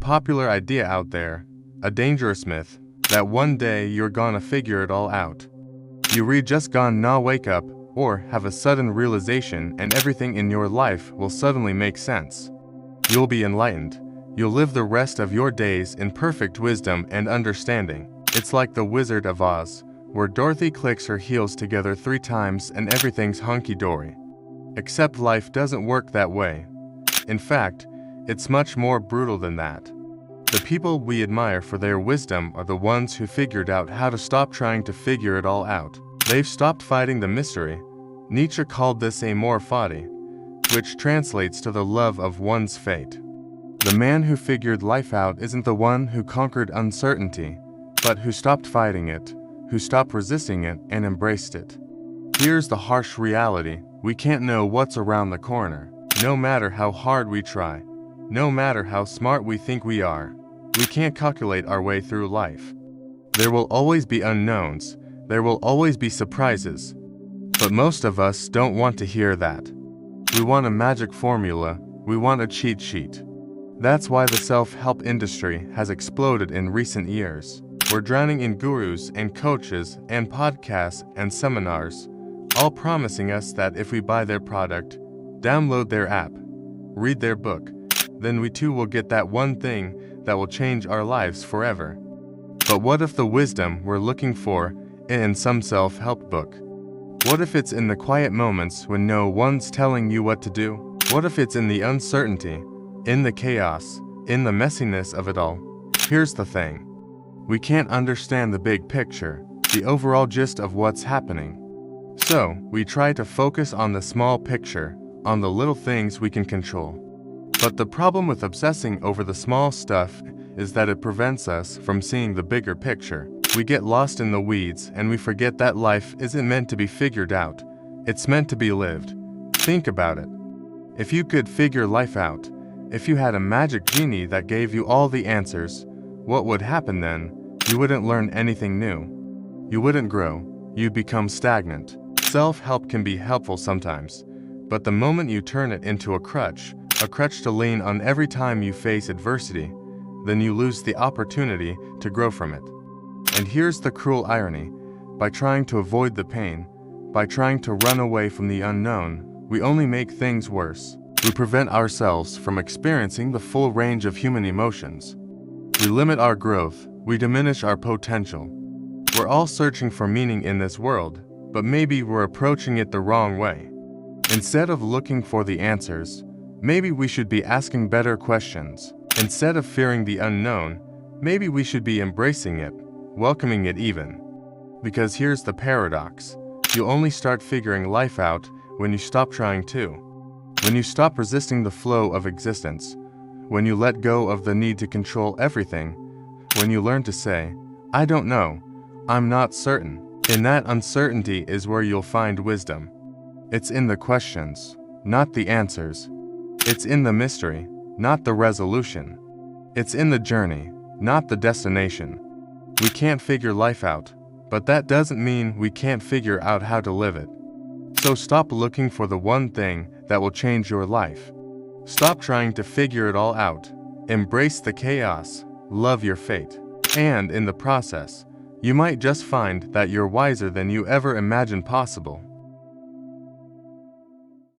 popular idea out there, a dangerous myth, that one day you're gonna figure it all out. You just gonna wake up, or have a sudden realization and everything in your life will suddenly make sense. You'll be enlightened. You'll live the rest of your days in perfect wisdom and understanding. It's like the Wizard of Oz, where Dorothy clicks her heels together 3 times and everything's hunky-dory. Except life doesn't work that way. In fact, it's much more brutal than that. The people we admire for their wisdom are the ones who figured out how to stop trying to figure it all out. They've stopped fighting the mystery. Nietzsche called this amor fati, which translates to the love of one's fate. The man who figured life out isn't the one who conquered uncertainty, but who stopped fighting it, who stopped resisting it and embraced it. Here's the harsh reality: we can't know what's around the corner. No matter how hard we try, no matter how smart we think we are, we can't calculate our way through life. There will always be unknowns, there will always be surprises. But most of us don't want to hear that. We want a magic formula, we want a cheat sheet. That's why the self-help industry has exploded in recent years. We're drowning in gurus and coaches and podcasts and seminars, all promising us that if we buy their product, download their app, read their book, then we too will get that one thing that will change our lives forever. But what if the wisdom we're looking for in some self-help book? What if it's in the quiet moments when no one's telling you what to do? What if it's in the uncertainty, in the chaos, in the messiness of it all? Here's the thing. We can't understand the big picture, the overall gist of what's happening. So, we try to focus on the small picture, on the little things we can control. But the problem with obsessing over the small stuff is that it prevents us from seeing the bigger picture. We get lost in the weeds and we forget that life isn't meant to be figured out, it's meant to be lived. Think about it. If you could figure life out, if you had a magic genie that gave you all the answers, what would happen then? You wouldn't learn anything new. You wouldn't grow, you'd become stagnant. Self-help can be helpful sometimes, but the moment you turn it into a crutch to lean on every time you face adversity, then you lose the opportunity to grow from it. And here's the cruel irony. By trying to avoid the pain, by trying to run away from the unknown, we only make things worse. We prevent ourselves from experiencing the full range of human emotions. We limit our growth, we diminish our potential. We're all searching for meaning in this world, but maybe we're approaching it the wrong way. Instead of looking for the answers, maybe we should be asking better questions. Instead of fearing the unknown, maybe we should be embracing it, welcoming it even. Because here's the paradox. You only start figuring life out when you stop trying to. When you stop resisting the flow of existence. When you let go of the need to control everything. When you learn to say, I don't know, I'm not certain. In that uncertainty is where you'll find wisdom. It's in the questions, not the answers. It's in the mystery, not the resolution. It's in the journey, not the destination. We can't figure life out, but that doesn't mean we can't figure out how to live it. So stop looking for the one thing that will change your life. Stop trying to figure it all out. Embrace the chaos, love your fate. And in the process, you might just find that you're wiser than you ever imagined possible.